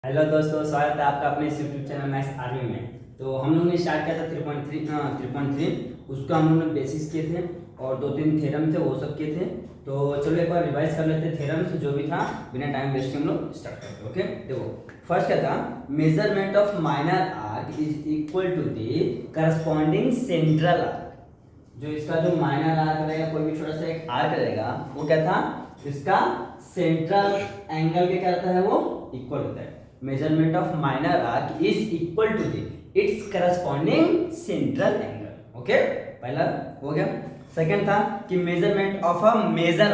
Hello दोस्तों, स्वागत है आपका अपने इस यूट्यूब चैनल मैथ्स आर्मी में। तो हम लोगों ने स्टार्ट किया था 3.3 उसका हम लोगों ने बेसिक्स किए थे और 2-3 थ्योरम थे वो सब किए थे। तो चलो एक बार रिवाइज कर लेते हैं थ्योरम्स जो भी था, बिना टाइम वेस्ट हम लोग स्टार्ट करते हैं। ओके, देखो फर्स्ट क्या था, measurement of minor arc is equal to the corresponding central arc. जो इसका जो माइनर आर्क रहेगा, कोई भी छोटा सा एक आर्क रहेगा, वो क्या था, इसका सेंट्रल एंगल के क्या रहता है, वो इक्वल होता है। Measurement of minor arc is equal to its corresponding central angle. Okay, पहला हो गया। सेकंड था कि measurement of a major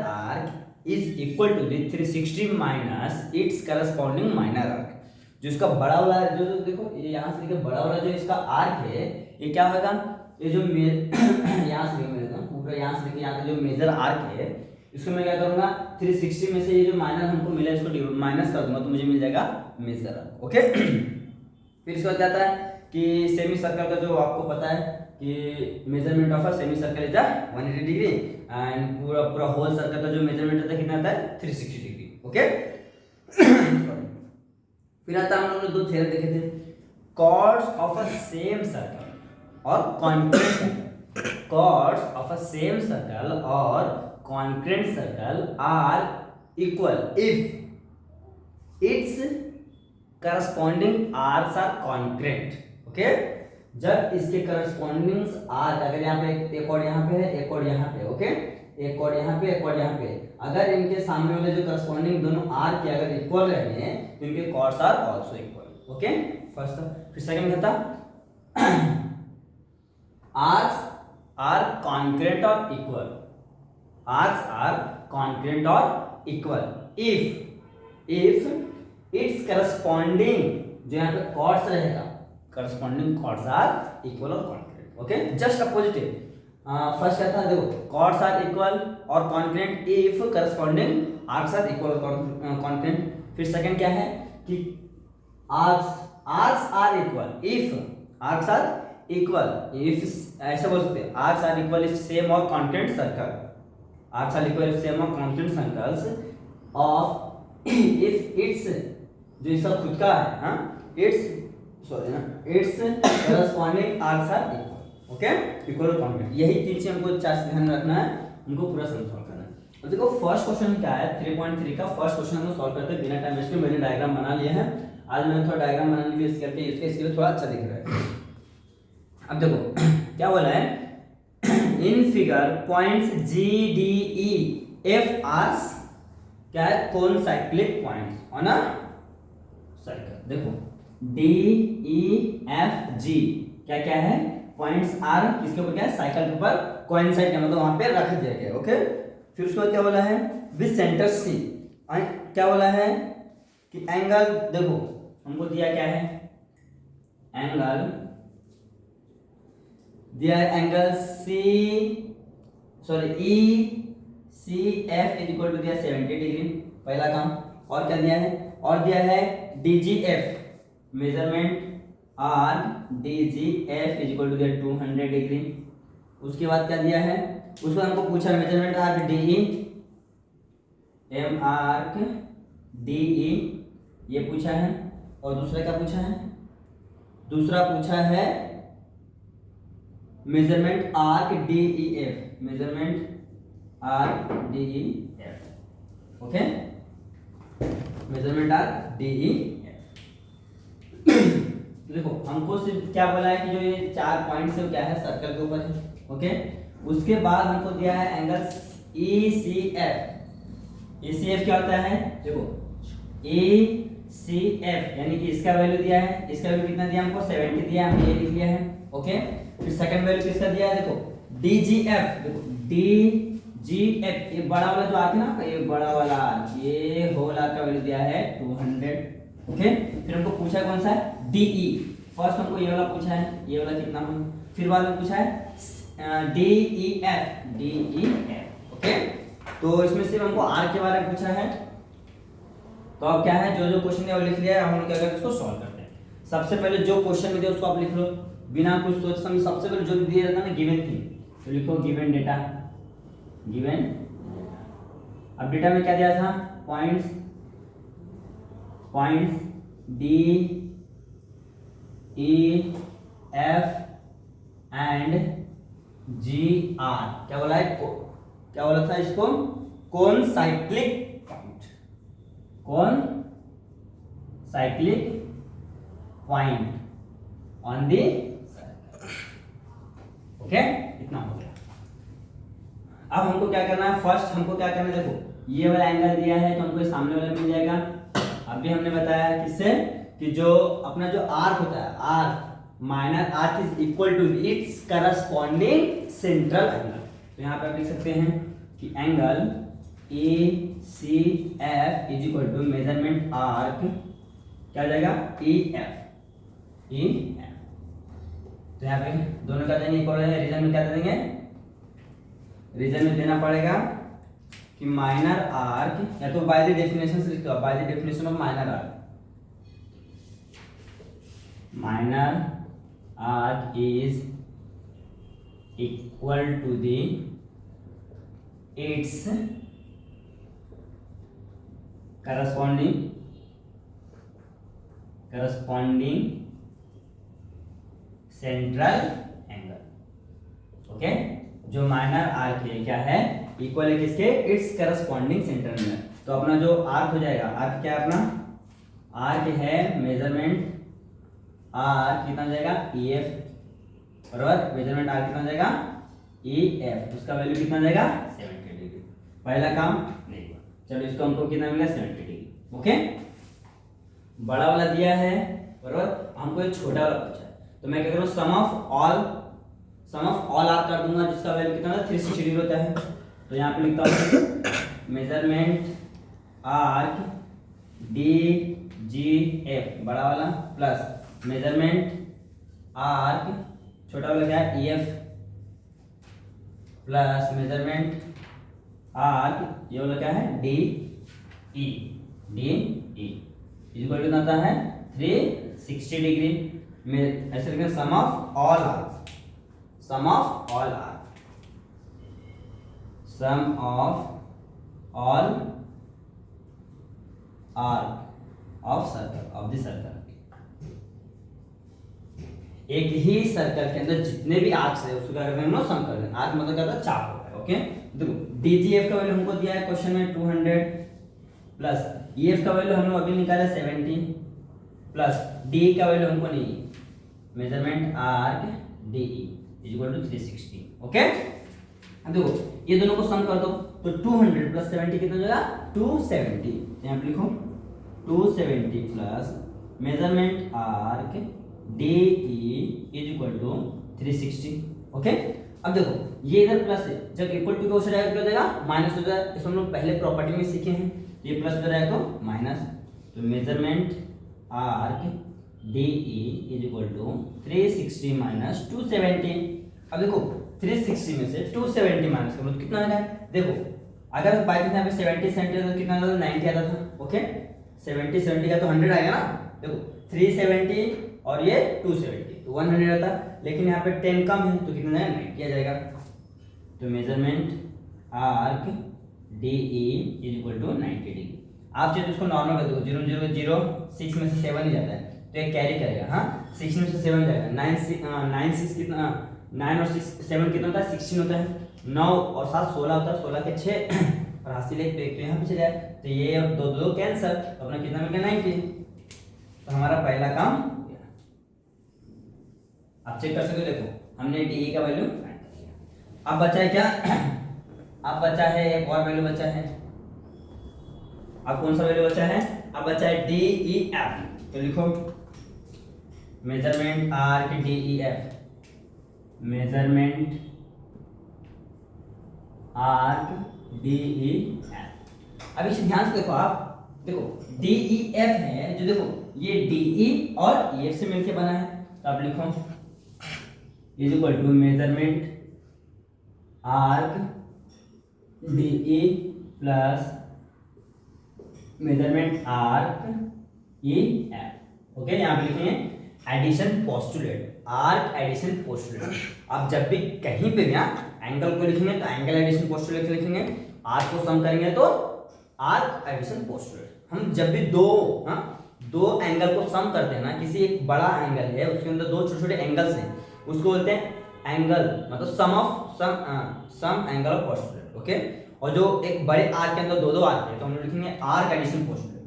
arc is equal to 360 minus its corresponding minor arc. जो इसका बड़ा वाला जो देखो, ये यहाँ से देखिए, बड़ा वाला जो इसका आर्क है, ये क्या होगा, ये जो यहाँ से देखो, पूरा यहाँ से देखिए, यहाँ का जो मेजर आर्क है, इसको मैं क्या करूंगा, 360 में से ये जो माइनर हमको मिला इसको माइनस कर दूंगा, तो मुझे मिल जाएगा मेजर आर्क। ओके, फिर इसके बाद क्या आता है कि सेमी सर्कल का जो आपको पता है कि measurement of a semi circle is 180 degree and पूरा होल सर्कल का जो मेजरमेंट होता है कितना आता है, 360 डिग्री। ओके फिर आता है, हम लोगों ने दो थ्योरम देखे थे, chords of a same circle और congruent chords of a same circle और congruent circle are equal if its corresponding arcs are congruent. Okay, जब इसके करस्पॉन्डिंग आर्क, अगर यहाँ पे एक और यहाँ पे है, एक और यहाँ पे, ओके, एक और यहाँ पे, एक और यहाँ पे, अगर इनके सामने वाले जो करस्पॉन्डिंग दोनों आर्क के अगर इक्वल रहे हैं तो इनके chords are also equal. Okay, first. फिर सेकंड था आर्क्स आर कॉन्क्रेंट और इक्वल। आर्क्स आर कॉन्क्रेंट और इक्वल इफ इट्स करस्पॉन्डिंग, जो यहाँ पे कॉर्ड्स रहेगा, करस्पॉन्डिंग कॉर्ड्स आर इक्वल और कॉन्क्रेंट। ओके, जस्ट अपोजिट है। फर्स्ट क्या था, देखो, कॉर्ड्स आर इक्वल और congruent if corresponding arcs are equal और कॉन्क्रेंट। फिर सेकंड क्या है कि arcs are equal if arcs are equal if, ऐसा बोल सकते हैं, arcs are equal if same और congruent circle, arcs are equal if same और congruent circles of if its, जो इसका खुद का है, हाँ, its corresponding arcs are equal. Okay, equal और कॉन्क्रेंट, यही तीन चीज हमको चार ध्यान रखना है, उनको पूरा सॉल्व करना है। अब देखो फर्स्ट क्वेश्चन क्या है, 3.3 का फर्स्ट क्वेश्चन हम सॉल्व करते हैं बिना टाइम वेस्ट के। मैंने डायग्राम बना लिया है, आज मैंने थोड़ा डायग्राम बनाने के लिए करके इसके लिए थोड़ा अच्छा दिख रहा है। अब देखो क्या बोला है, in figure points G D E F R क्या है, कौन cyclic points on a circle. देखो डी ई एफ जी क्या क्या है, पॉइंट्स आर किसके ऊपर, क्या है, साइकिल के ऊपर कोइंसाइड किया, मतलब वहां पे रख दिया गया। ओके, फिर उसके बाद क्या बोला है, विद सेंटर सी, क्या बोला है कि एंगल, देखो हमको दिया क्या है, एंगल दिया है, angle E C F is equal to दिया 70 डिग्री, पहला काम। और क्या दिया है, और दिया है D G F, measurement arc D G F is equal to दिया 200 डिग्री। उसके बाद क्या दिया है, उसको हमको पूछा measurement arc D E M arc D E, ये पूछा है। और दूसरा क्या पूछा है, दूसरा पूछा है measurement arc D E F, measurement arc D E F. Okay, measurement arc D E F. देखो हमको सिर्फ क्या बोला है कि जो ये चार पॉइंट्स है वो क्या है, सर्कल के ऊपर है। ओके, उसके बाद हमको दिया है एंगल ई सी एफ। ई सी एफ क्या होता है, देखो ई सी एफ यानी कि इसका वैल्यू दिया है, इसका वैल्यू कितना दिया हमको, 70 दिया, हमने ये लिख लिया है। ओके, फिर सेकंड वैल्यू किसका दिया है, देखो डी जी एफ, देखो डी जी एफ, ये बड़ा वाला जो आर्क है ना, ये बड़ा वाला आर्क, ये होल आर्क का वैल्यू दिया है 200। ओके, फिर हमको पूछा कौन सा है, डी ई, फर्स्ट हमको ये वाला पूछा है, ये वाला कितना हम, फिर बाद में पूछा है D E F, D E F. Okay, तो इसमें सिर्फ हमको आर के बारे में पूछा है। तो अब क्या है, जो जो क्वेश्चन है वो लिख लिया है, हम लोग क्या करते हैं, इसको सॉल्व करते हैं। सबसे पहले जो क्वेश्चन में दिया उसको आप लिख लो बिना कुछ सोच समझ। सबसे पहले जो दिया जाता है ना, गिवन थी, तो लिखो गिवन डेटा, गिवन। अब डेटा में क्या दिया था, points points D E F and G are, क्या बोला है, क्या बोला था इसको, कौन साइक्लिक पॉइंट, कौन cyclic point on the circle. Okay, इतना हो गया। अब हमको क्या करना है, फर्स्ट हमको क्या करना है, देखो ये वाला एंगल दिया है तो हमको सामने वाला मिल जाएगा। अभी हमने बताया किससे, कि जो अपना जो आर्क होता है, arc minor arc is equal to its corresponding central angle. तो यहाँ पे आप लिख सकते हैं कि angle A C F is equal to measurement arc, क्या हो जाएगा, ई एफ, ई एफ। तो यहाँ पे दोनों का देंगे इक्वल है, रीजन में क्या दे देंगे, रीजन में देना पड़ेगा कि माइनर आर्क, या तो बाय द डेफिनेशन से लिखते हो, by the definition of minor arc, minor arc is equal to the its corresponding central angle. Okay, जो माइनर आर्क है क्या है, इक्वल है किसके, इट्स करस्पॉन्डिंग सेंट्रल एंगल। तो अपना जो आर्क हो जाएगा, आर्क क्या है अपना, आर्क है मेजरमेंट आर्क कितना हो जाएगा, ई एफ, बराबर, मेजरमेंट आर्क कितना हो जाएगा, ई एफ, उसका वैल्यू कितना हो जाएगा, 70 डिग्री। पहला काम नहीं हुआ, चलो इसको हमको कितना मिला, 70 डिग्री। ओके, बड़ा वाला दिया है, बराबर, हमको एक छोटा वाला पूछा है, तो मैं क्या करूँ, सम ऑफ ऑल आर कर दूंगा, जिसका वैल्यू कितना होता है, 360 डिग्री होता है। तो यहाँ पे लिखता हूँ measurement arc D G F, बड़ा वाला, प्लस मेजरमेंट आर्क छोटा वाला क्या है, E F, plus measurement arc ये वाला क्या है, D E, D E equal to आता है 360 डिग्री में। ऐसे लिखेंगे sum of all arc, sum of all arc, sum of all arc of circle, of the circle. एक ही सर्कल के अंदर जितने भी आर्क्स है उसको क्या करते हैं हम लोग, सम कर देंगे। आर्क मतलब क्या होता है, चाप होता है। ओके, देखो डीजीएफ का वैल्यू हमको दिया है क्वेश्चन में 200, प्लस ईएफ का वैल्यू हम लोग अभी निकाला 70, प्लस डी का वैल्यू हमको नहीं, measurement arc D E is equal to 360। Okay, अब देखो ये दोनों को सम कर दो, तो 200 प्लस 70 कितना हो जाएगा, 270। यहाँ पे लिखो 270 plus measurement arc D E is equal to 360। Okay, अब देखो ये इधर प्लस है, जब इक्वल टू हो जाएगा क्या हो जाएगा, माइनस हो जाएगा। इसको हम लोग पहले प्रॉपर्टी में सीखे हैं, ये प्लस हो जाएगा तो माइनस, तो measurement arc D E is equal to 360 minus 270। अब देखो 360 में से 270 माइनस करो तो कितना आ जाएगा, देखो अगर बाई यहाँ पे 70 सेंटी तो कितना आता था, 90 आता था। ओके, 70 का तो 100 आएगा ना, देखो 370 और ये 270 तो 100 आता, लेकिन यहाँ पे 10 कम है तो कितना जाएगा, 90 आ जाएगा। तो measurement arc D E is equal to 90 degree. आप चाहे तो इसको नॉर्मल कर दो, 0 0 0 6 में से 7 ही जाता है तो ये कैरी करेगा, हाँ 6 में से 7 जाएगा, 9 6 कितना, 9 और 7 कितना होता है, 16 होता है, 9 और 7 16 होता है, 16 के 6 और हासिल एक तो यहाँ पे चले जाए, तो ये और 2 2 कैंसर, तो अपना कितना मिल गया, 90। तो हमारा पहला काम हो गया। आप चेक कर सकते हो, देखो हमने डी का वैल्यू फाइंड कर लिया। अब बचा है क्या, अब बचा है एक और वैल्यू बचा है। अब कौन सा वैल्यू बचा है, अब बचा है डी ई एफ। तो लिखो measurement arc D E F, measurement arc D E F. अब इसे ध्यान से देखो, आप देखो डी ई एफ है जो, देखो ये डी ई और ई एफ से मिलकर बना है, तो आप लिखो is equal to measurement arc D E plus measurement arc E F. Okay, यहाँ पे लिखेंगे addition postulate, arc addition postulate. आप जब भी कहीं पे भी एंगल को लिखेंगे तो एंगल एडिशन पोस्टुलेट लिखेंगे, आर्क को सम करेंगे तो आर्क एडिशन पोस्टुलेट। हम जब भी दो दो एंगल को सम करते हैं ना, किसी एक बड़ा एंगल है उसके अंदर दो छोटे छोटे एंगल्स हैं, उसको बोलते हैं एंगल, मतलब sum angle of postulate. Okay, और जो एक बड़े आर्क के अंदर दो दो आर्क है तो हम लोग लिखेंगे arc addition postulate,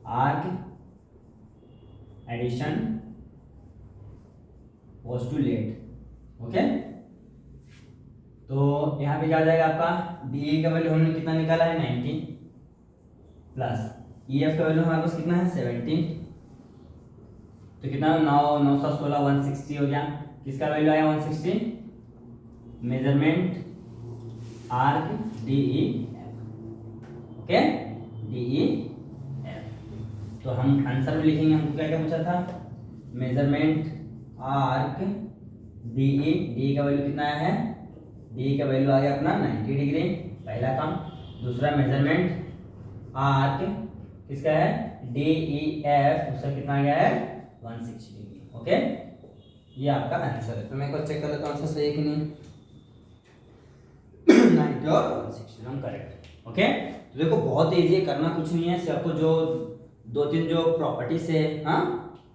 arc addition postulate. Okay, तो यहाँ पे क्या आ जाएगा आपका डी का वैल्यू हमने कितना निकाला है 90 प्लस ई एफ का वैल्यू हमारे पास कितना है 17, तो कितना 9 9 7 16 160 हो गया। किसका वैल्यू आया 160, measurement arc D E F. Okay, D E F, तो हम आंसर में लिखेंगे, हमको क्या क्या पूछा था, measurement arc D E, D का वैल्यू कितना आया है, डी का वैल्यू आ गया अपना 90 डिग्री, पहला काम। दूसरा मेजरमेंट आर्क किसका है डी ई एफ, उसका कितना आ गया है 160 डिग्री। ओके, ये आपका आंसर है। तो मैं को चेक कर लेता हूँ आंसर सही है कि नहीं। 90 और 160 हम करेक्ट। ओके, तो देखो बहुत इजी है, करना कुछ नहीं है, सिर्फ आपको जो दो तीन जो प्रॉपर्टीज है हाँ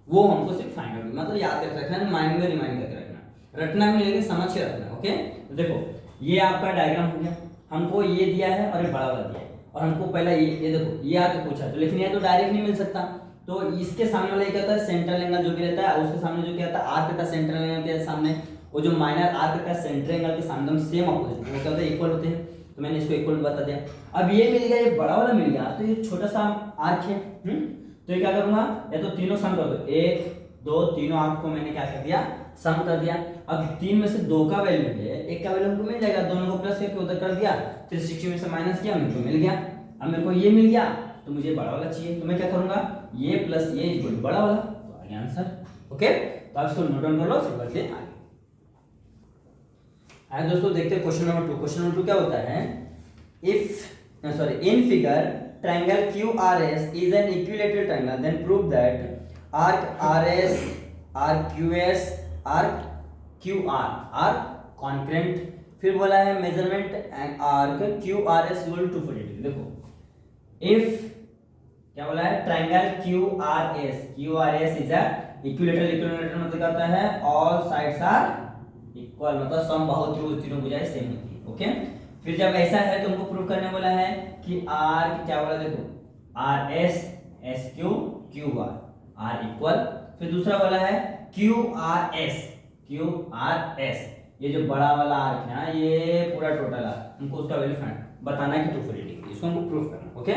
वो हमको सिर्फ फाइंड आउट मतलब याद करके रखना है, माइंड में रिमाइंड करके रखना, रटना भी नहीं लेकिन समझ के रखना। ओके, तो देखो ये आपका डायग्राम हो गया, हमको ये दिया है और ये बड़ा वाला दिया है, और हमको पहला ये देखो ये आके पूछा, तो लेकिन ये तो डायरेक्ट नहीं मिल सकता, तो इसके सामने वाला क्या होता है सेंट्रल एंगल जो भी रहता है, उसके सामने जो क्या होता है आर्क रहता है सेंट्रल एंगल के सामने, वो जो माइनर आर्क रहता है सेंट्रल एंगल के सामने सेम अपोजिट वो क्या होता है इक्वल होते हैं, तो मैंने इसको इक्वल बता दिया। अब ये मिल गया, ये बड़ा वाला मिल गया, तो ये छोटा सा आर्क है तो ये क्या करूंगा, या तो तीनों सम कर दो, एक दो तीनों आर्क को मैंने क्या कर दिया सम कर दिया। अब तीन में से दो का वैल्यू है, एक का वैल्यू हमको मिल जाएगा, दोनों को प्लस करके उधर कर दिया, 360 में से माइनस किया, मेरे को मिल गया। अब मेरे को ये मिल गया तो मुझे बड़ा वाला चाहिए, तो मैं क्या करूंगा ये प्लस ये इक्वल बड़ा वाला, तो आ गया आंसर। ओके, तो आप इसको नोट डाउन कर लो, फिर बढ़ते हैं आगे। आइए दोस्तों देखते हैं क्वेश्चन नंबर 2। क्वेश्चन नंबर 2 क्या होता है, in figure triangle QRS is an equilateral triangle, then prove that arc RS, arc QS, arc QR are concurrent। फिर बोला है measurement arc QRS equal to 240 degree. देखो इफ क्या बोला है triangle QRS is a equilateral, equilateral मतलब क्या होता है ऑल साइड्स आर इक्वल, मतलब सम बाहु तीनों भुजाएं सेम होती है। ओके, फिर जब ऐसा है तो हमको प्रूव करने बोला है कि आर क्या बोला, देखो R S S Q Q R equal, फिर दूसरा बोला है क्यू आर एस, ये जो बड़ा वाला आर्क है ना ये पूरा टोटल आर्क, हमको उसका वैल्यू फाइंड बताना है कि 240 डिग्री, इसको हमको प्रूफ करना। ओके,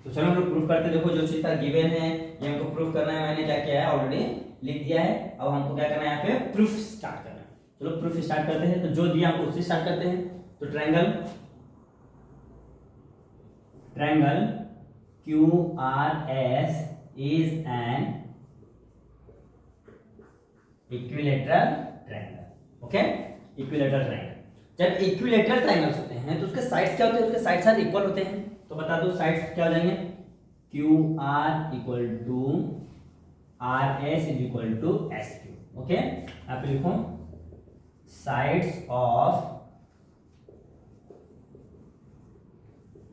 तो चलो हम लोग प्रूफ करते हैं। देखो जो चीज का गिवन है ये हमको प्रूफ करना है, मैंने क्या किया है ऑलरेडी लिख दिया है, अब हमको क्या करना है यहाँ पे प्रूफ स्टार्ट करना है। चलो प्रूफ स्टार्ट करते हैं, तो जो दिया हमको उससे स्टार्ट करते हैं। तो triangle QRS is an equilateral triangle। Okay, equilateral triangle, जब इक्विलेटरल ट्रायंगल्स होते हैं तो उसके साइड्स क्या होते हैं, उसके साइड्स साथ इक्वल होते हैं, तो बता दो साइड्स क्या हो जाएंगे, QR equal to RS is equal to SQ। Okay, यहाँ पे लिखो sides of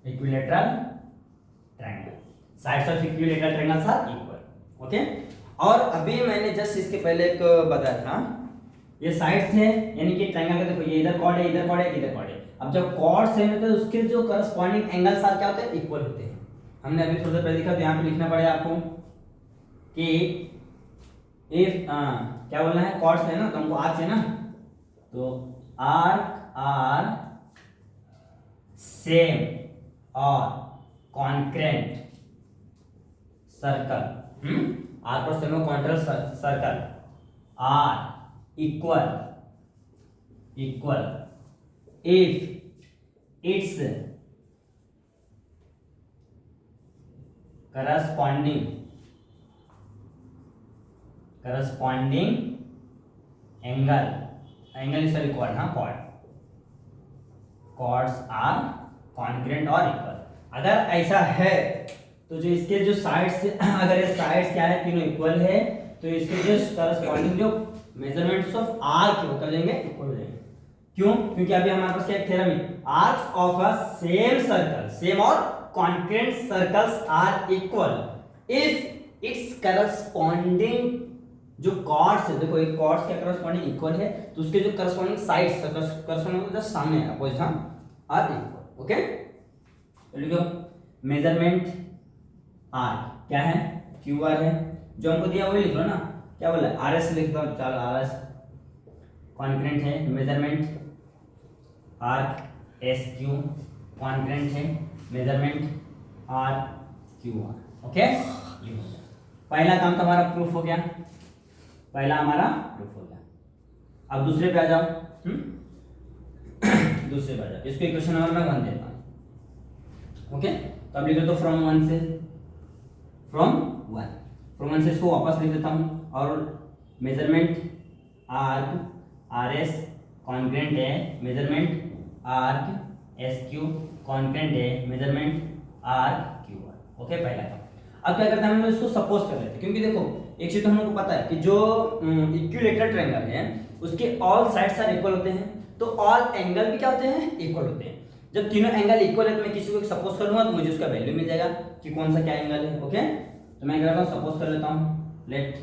equilateral triangle, sides of equilateral triangles are equal. Okay, और अभी मैंने जस्ट इसके पहले एक बताया था, ये साइड्स है यानी कि ट्रायंगल का, देखो ये इधर कॉर्ड है, इधर कॉर्ड है, इधर कॉर्ड है। अब जब कॉर्ड सेम होते हैं तो उसके जो करस्पॉन्डिंग एंगल्स आर क्या होते हैं इक्वल होते हैं। हमने अभी थोड़ा सा पहले देखा, तो यहाँ पे लिखना पड़ेगा आपको कि इफ क्या बोलना है कॉर्ड्स है ना, तो हमको आर्क है ना, तो आर्क आर सेम और कॉन्करेंट सर्कल, आर पर सेम और congruent circle are equal if its corresponding angle is required, हाँ chords are congruent और इक्वल। अगर ऐसा है तो जो इसके जो साइड्स अगर ये साइड्स क्या है तीनों इक्वल है, तो इसके जो करस्पॉन्डिंग जो मेजरमेंट्स ऑफ आर्क हो जाएंगे इक्वल हो जाएंगे। क्यों? क्योंकि अभी हमारे पास क्या थ्योरम है, arcs of a same circle, same और congruent circles are equal if its corresponding जो कॉर्ड्स है, देखो एक कॉर्ड्स के करस्पॉन्डिंग इक्वल है तो उसके जो करस्पॉन्डिंग साइड्स करस्पॉन्डिंग जस्ट सामने है अपोजिट हम आर इक्वल। ओके तो लिखो मेजरमेंट आर क्या है, क्यू आर है, जो हमको दिया वही लिख लो ना, क्या बोला आर एस लिख दो, चलो आर एस कॉन्करेंट है, measurement R S Q congruent है, measurement are Q R. Okay पहला काम तो हमारा प्रूफ हो गया, पहला हमारा प्रूफ हो गया। अब दूसरे पे आ जाओ। दूसरे पे आ जाओ, इसको इक्वेशन नंबर मैं 1 देता हूं। ओके तो अब लिख दो फ्रॉम 1 से, फ्रॉम 1 से इसको वापस लिख देता हूं, और measurement arc R S congruent है, measurement arc S Q congruent है, measurement arc Q R. Okay पहला काम। अब क्या करते हैं हम लोग इसको सपोज कर लेते हैं, क्योंकि देखो एक चीज तो हम लोग को पता है कि जो इक्विलेटरल ट्रायंगल है उसके ऑल साइड्स आर इक्वल होते हैं, तो ऑल एंगल भी क्या होते हैं, इक्वल होते हैं। जब तीनों एंगल इक्वल है तो मैं किसी को सपोज करूंगा तो मुझे उसका वैल्यू मिल जाएगा कि कौन सा क्या एंगल है। ओके तो मैं क्या करता हूं, सपोज कर लेता हूं, let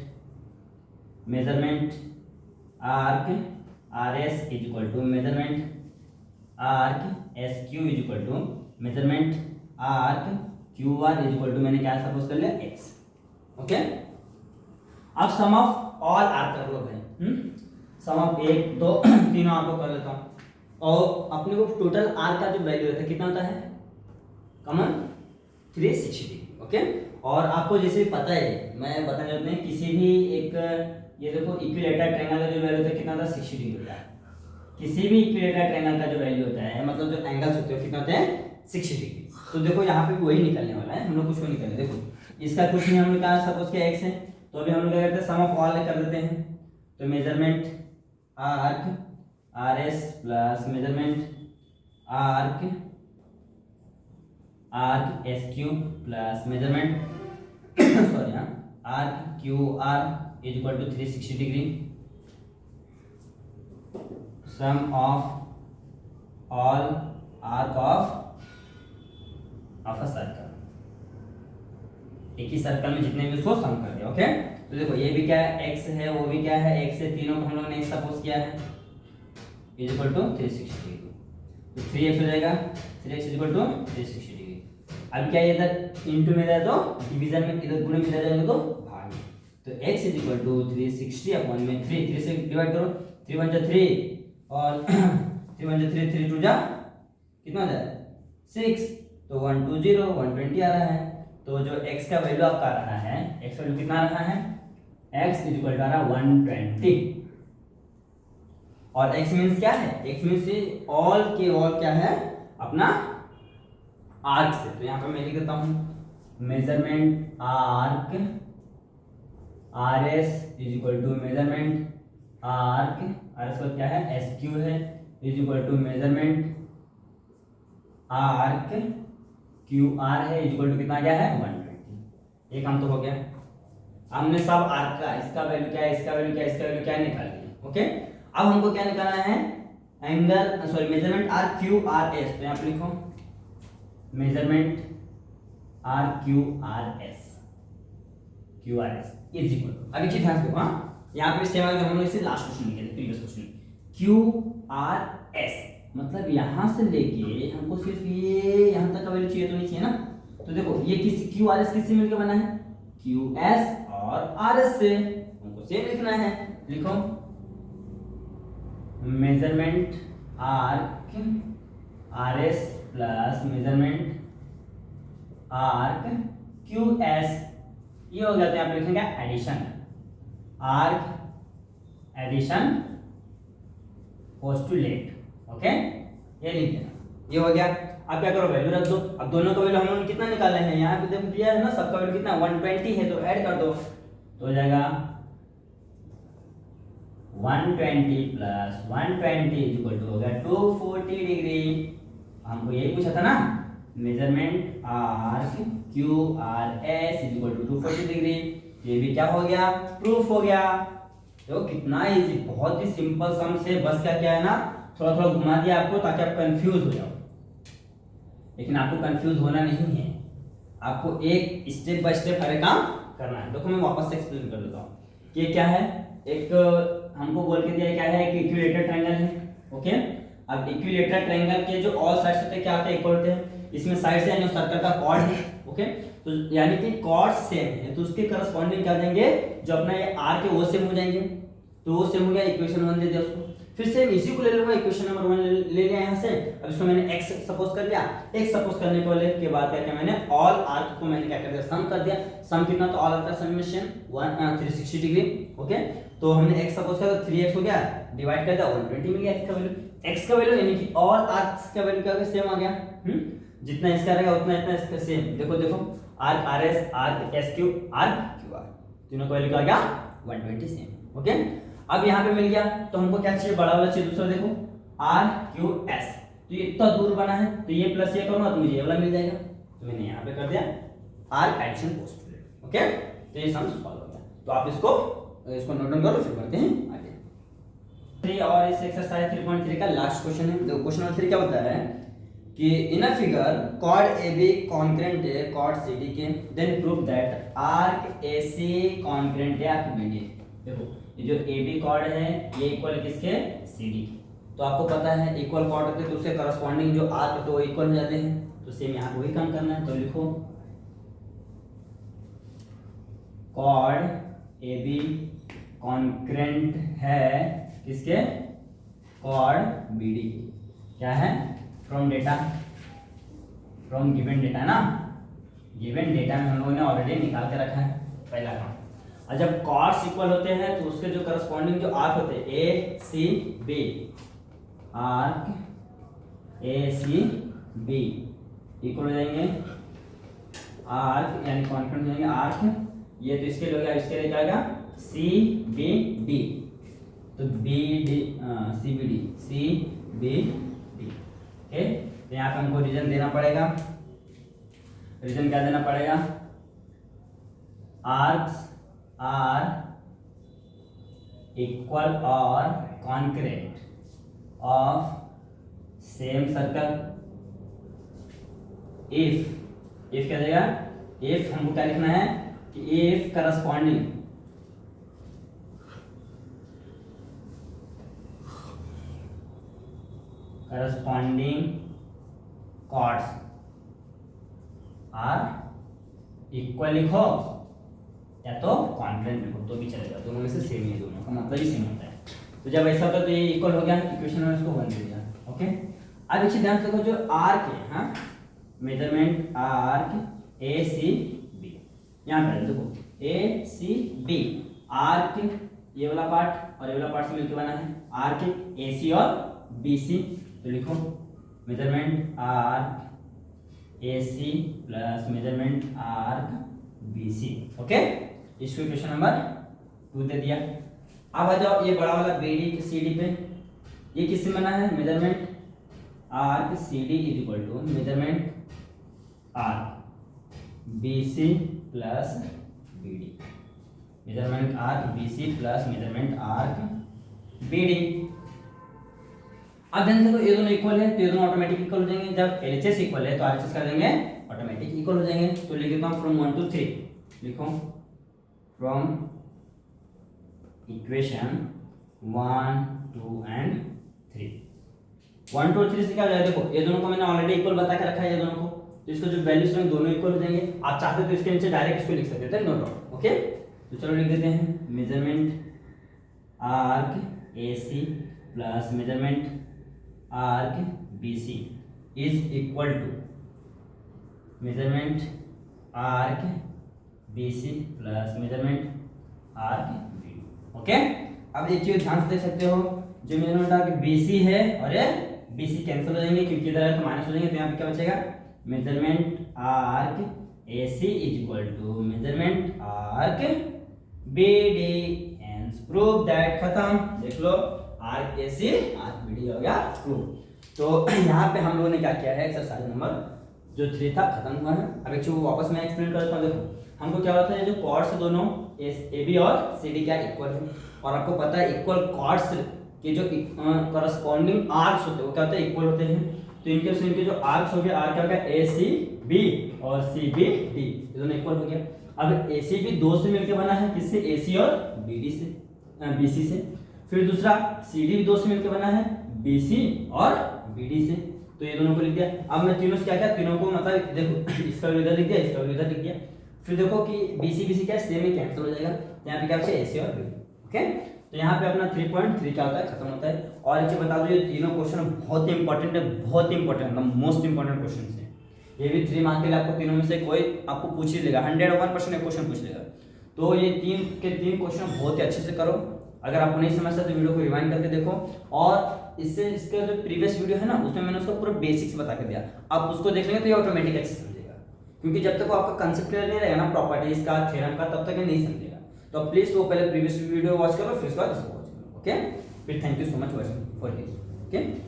measurement arc R S is equal to measurement arc S Q is equal to measurement arc Q R is equal to, मैंने क्या सपोज कर लिया एक्स। ओके अब सम ऑफ ऑल आर कर लो भाई, सम ऑफ 1 2 तीनों आर को कर लेता हूं, और अपने को टोटल आर का जो वैल्यू होता है कितना होता है, कॉमन 360। ओके और आपको जैसे पता है, मैं बताना चाहते हैं किसी भी एक, ये देखो इक्विलेटरल ट्रायंगल का जो वैल्यू होता है कितना होता है, 60 डिग्री होता है। किसी भी इक्विलेटरल ट्रायंगल का जो वैल्यू होता है, मतलब जो एंगल्स होते हैं कितना होते हैं, 60 डिग्री। तो देखो यहाँ पे भी वही निकलने वाला है, हम लोग कुछ नहीं निकलने, देखो इसका कुछ नहीं, हम लोग कहा सपोज किया x है, तो अभी हम लोग क्या करते हैं, सम ऑफ ऑल कर देते हैं। तो measurement arc R S plus measurement arc arc S Q plus measurement sorry arc Q R is equal to 360 degree, sum of all arc of a circle, एक ही सर्कल में जितने भी उसको सम कर दिया। ओके तो देखो ये भी क्या है, x है, वो भी क्या है, x है, तीनों को हम लोगों ने सपोज किया है इज इक्वल टू 360 डिग्री, तो 3x हो जाएगा, 3x is equal to 360 degree. अब क्या है, इधर इनटू में जाए तो डिवीजन में, इधर गुणे में जाएगा तो भाग में, तो x is equal to 360 upon में 3, 3 से डिवाइड करो, 3 1 जा 3 और 3 1 जा 3, 3 2 जा कितना आ जाएगा 6, तो 120 120 आ रहा है। तो जो x का वैल्यू आपका आ रहा है, x वैल्यू कितना आ रहा है, x इज इक्वल टू आ रहा है 120, और x मींस क्या है, x मींस ऑल के ऑल क्या है अपना आर्क से। तो यहाँ पे मैं लिख देता हूँ measurement arc R S is equal to measurement arc R S क्या है, एस क्यू है, is equal to measurement arc Q R है, इज इक्वल टू कितना गया है 120। ये काम तो हो गया, हमने सब आर्क का, इसका वैल्यू क्या है, इसका वैल्यू क्या है, इसका वैल्यू क्या है निकाल लिया। ओके अब हमको क्या निकालना है, angle sorry measurement are Q R S, तो यहाँ पे लिखो measurement are Q R S is equal to, अभी चीज ध्यान से देखो, हाँ यहाँ पे सेम जो हम लोग इसे लास्ट क्वेश्चन लिखे थे, previous question, Q R S मतलब यहां से लेके हमको सिर्फ ये यहां तक का वैल्यू चाहिए, तो नहीं चाहिए ना। तो देखो ये किस क्यू आर एस किससे मिलकर बना है, क्यू एस और आर एस से, हमको सेम लिखना है, लिखो measurement arc R S plus measurement arc Q S, ये हो गया। तो यहाँ पे लिखेंगे addition, arc addition postulate. Okay ये लिख देना, ये हो गया। अब क्या करो, वैल्यू रख दो। अब दोनों का वैल्यू हम लोगों ने कितना निकाला है, यहाँ पे देखो दिया है ना, सबका वैल्यू कितना 120 है, तो ऐड कर दो, तो हो जाएगा 120 प्लस 120 इक्वल टू हो गया 240 डिग्री। हमको यही पूछा था ना, measurement arc Q R S equal to 240 degree. ये भी क्या हो गया, प्रूफ हो गया। तो कितना इजी, बहुत ही सिंपल सम से बस क्या क्या है ना, थोड़ा थोड़ा घुमा दिया आपको ताकि आप कंफ्यूज हो जाओ, लेकिन आपको कंफ्यूज होना नहीं है। आपको एक स्टेप बाय स्टेप हर एक काम करना है। देखो मैं वापस से एक्सप्लेन कर देता हूँ कि ये क्या है। एक हमको बोल के दिया क्या है कि इक्विलेटरल ट्रायंगल है। ओके, अब इक्विलेटरल ट्रायंगल के जो ऑल साइड्स होते हैं क्या होते हैं, इक्वल होते हैं। इसमें साइड्स यानी सर्कल का कॉर्ड है। ओके, तो यानी कि कॉर्ड सेम है तो उसके करस्पॉन्डिंग क्या देंगे, जो अपना ये आर के वो सेम हो जाएंगे। तो वो सेम हो गया, इक्वेशन 1 दे दिया उसको। फिर सेम इसी को ले लूंगा, इक्वेशन नंबर 1 ले लिया यहाँ से। अब इसको मैंने x सपोज कर लिया। x सपोज करने के बाद क्या किया मैंने, ऑल आर्क को मैंने क्या कर दिया, सम कर दिया। सम कितना, तो ऑल आर्क का समेशन 360 डिग्री। ओके, तो हमने x सपोज किया तो 3x हो गया, डिवाइड कर दिया 120 मिल गया x का वैल्यू यानी कि ऑल आर्क्स का वैल्यू क्या हो गया, सेम आ गया। जितना इसका रहेगा उतना इतना इसका सेम। देखो देखो, arc R S, arc S Q, arc Q are, तीनों का वैल्यू क्या आ गया 120 सेम। ओके, अब यहाँ पे मिल गया तो हमको क्या चाहिए, बड़ा वाला चाहिए। दूसरा देखो आर क्यू एस, तो ये इतना दूर बना है तो ये प्लस ये करूंगा तो मुझे ये वाला मिल जाएगा। तो मैंने यहाँ पे कर दिया आर्क एडिशन पोस्टुलेट। ओके, तो ये सम सॉल्व हो गया। तो आप इसको नोट डाउन करो, फिर करते हैं आगे। 3 और इस एक्सरसाइज 3.3 का लास्ट क्वेश्चन है। देखो क्वेश्चन नंबर 3 क्या बता रहा है कि in a figure chord AB congruent है कॉर्ड CD के, then prove that arc AC congruent है आर्क BD। देखो ये जो AB कॉर्ड है ये इक्वल किसके, CD। तो आपको पता है इक्वल कॉर्ड होते हैं तो उसके करस्पॉन्डिंग जो आर्क तो इक्वल हो जाते हैं। तो सेम यहाँ पे वही काम करना है। तो लिखो कॉर्ड AB कॉन्करेंट है किसके, कॉर्ड BD। क्या है, from data, from given data ना, गिवन डेटा में हम लोगों ने ऑलरेडी निकाल के रखा है पहला काम। और जब कॉर्ड्स इक्वल होते हैं तो उसके जो करस्पॉन्डिंग जो आर्क होते हैं A C B, arc A C B equal हो जाएंगे। आर्क यानी कॉन्करेंट हो जाएंगे आर्क, ये तो इसके लिए हो गया, इसके लिए क्या आएगा सी बी डी। तो B D C B D, C B D. Okay, तो यहाँ पे हमको रीजन देना पड़ेगा। रीजन क्या देना पड़ेगा, आर्क्स आर इक्वल और congruent of same circle if क्या देगा, इफ हमको क्या लिखना है कि if corresponding chords are equal लिखो या तो कॉन्करेंट लिखो तो भी चलेगा, दोनों में से सेम ही है, दोनों का मतलब ही सेम होता है। तो जब ऐसा होता है तो ये इक्वल हो गया, इक्वेशन में इसको 1 दे दिया। ओके, अब अच्छे ध्यान से देखो जो आर्क है, हाँ measurement arc A C B, यहाँ पे देखो ए सी बी, आर्क ये वाला पार्ट और ये वाला पार्ट से मिलकर बना है आर्क ए सी और बी सी। तो लिखो measurement arc A C plus measurement arc B C. Okay, इसको इक्वेशन नंबर 2 दे दिया। अब आ जाओ ये बड़ा वाला बी डी सी डी पे, ये किससे बना है, measurement arc C D is equal to measurement arc B C plus B D, measurement arc B C plus measurement arc B D. अब ध्यान से, तो ये दोनों इक्वल है तो ये दोनों ऑटोमेटिक इक्वल हो जाएंगे। जब LHS इक्वल है तो RHS कर देंगे ऑटोमेटिक इक्वल हो जाएंगे। तो लिख देता हूं फ्रॉम 1 to 3, लिखो फ्रॉम इक्वेशन 1, 2 and 3। 1, 2 और 3 से क्या हो जाएगा, देखो ये दोनों को मैंने ऑलरेडी इक्वल बता के रखा है ये दोनों को, तो इसको जो वैल्यूज हैं दोनों इक्वल हो जाएंगे। आप चाहते तो इसके नीचे डायरेक्ट इसको लिख सकते थे, नो डाउट। ओके, तो चलो लिख देते हैं measurement arc A C plus measurement arc B C is equal to measurement arc B C plus measurement arc B D. Okay, अब एक चीज ध्यान से देख सकते हो, जो मेजरमेंट आर्क बी सी है और ये बी सी कैंसिल हो जाएंगे क्योंकि इधर है तो माइनस हो जाएंगे। तो यहाँ पे क्या बचेगा, measurement arc A C is equal to measurement arc B D and prove that. खत्म, देख लो arc A C arc B D हो गया प्रूव। तो यहाँ पे हम लोगों ने क्या किया है, एक्सरसाइज नंबर जो 3 था खत्म हुआ है। अब एक चीज वापस मैं एक्सप्लेन करता हूँ। देखो हमको क्या होता है, जो कॉर्ड्स दोनों ए बी और सी डी क्या इक्वल है, और आपको पता है इक्वल कॉर्ड्स के जो करस्पॉन्डिंग आर्क्स होते हैं वो क्या होते हैं, इक्वल होते हैं। तो इनके जो आर्क्स हो गए, आर्क क्या हो गया ए सी बी और सी बी डी, ये दोनों इक्वल हो गया। अब ए सी बी दो से मिलकर बना है, किससे, ए सी और बी डी से, बी सी से। फिर दूसरा सी डी भी दो से मिलकर बना है, बी सी और बी डी से। तो ये दोनों को लिख दिया। अब मैं तीनों से क्या क्या, तीनों को मतलब देखो इसका भी इधर लिख दिया, इसका भी इधर लिख दिया। फिर देखो कि बी सी क्या सेम ही कैंसिल हो जाएगा, यहाँ पे क्या बचे, ए सी और बी डी। ओके, तो यहाँ पे अपना 3.3 क्या होता है, खत्म होता है। और एक चीज बता दो, ये तीनों क्वेश्चन बहुत ही इंपॉर्टेंट है, बहुत इंपॉर्टेंट, मोस्ट इंपॉर्टेंट क्वेश्चन है। ये भी 3 मार्क के लिए आपको तीनों में से कोई आपको पूछ ही लेगा, 101% क्वेश्चन पूछ लेगा। तो ये 3 के 3 क्वेश्चन बहुत ही अच्छे से करो। अगर आपको नहीं समझता तो वीडियो को रिवाइंड करके देखो, और इससे इसका जो प्रीवियस वीडियो है ना, उसमें मैंने उसका पूरा बेसिक्स बता के दिया, आप उसको देख लेंगे तो ये ऑटोमेटिक अच्छे समझेगा। क्योंकि जब तक वो आपका कंसेप्ट क्लियर नहीं रहेगा ना प्रॉपर्टीज का, थ्योरम का, तब तक ये नहीं समझेगा। तो प्लीज वो पहले प्रीवियस वीडियो वॉच करो, फिर उसके बाद इसको वॉच करो। ओके, फिर thank you so much for this. Okay.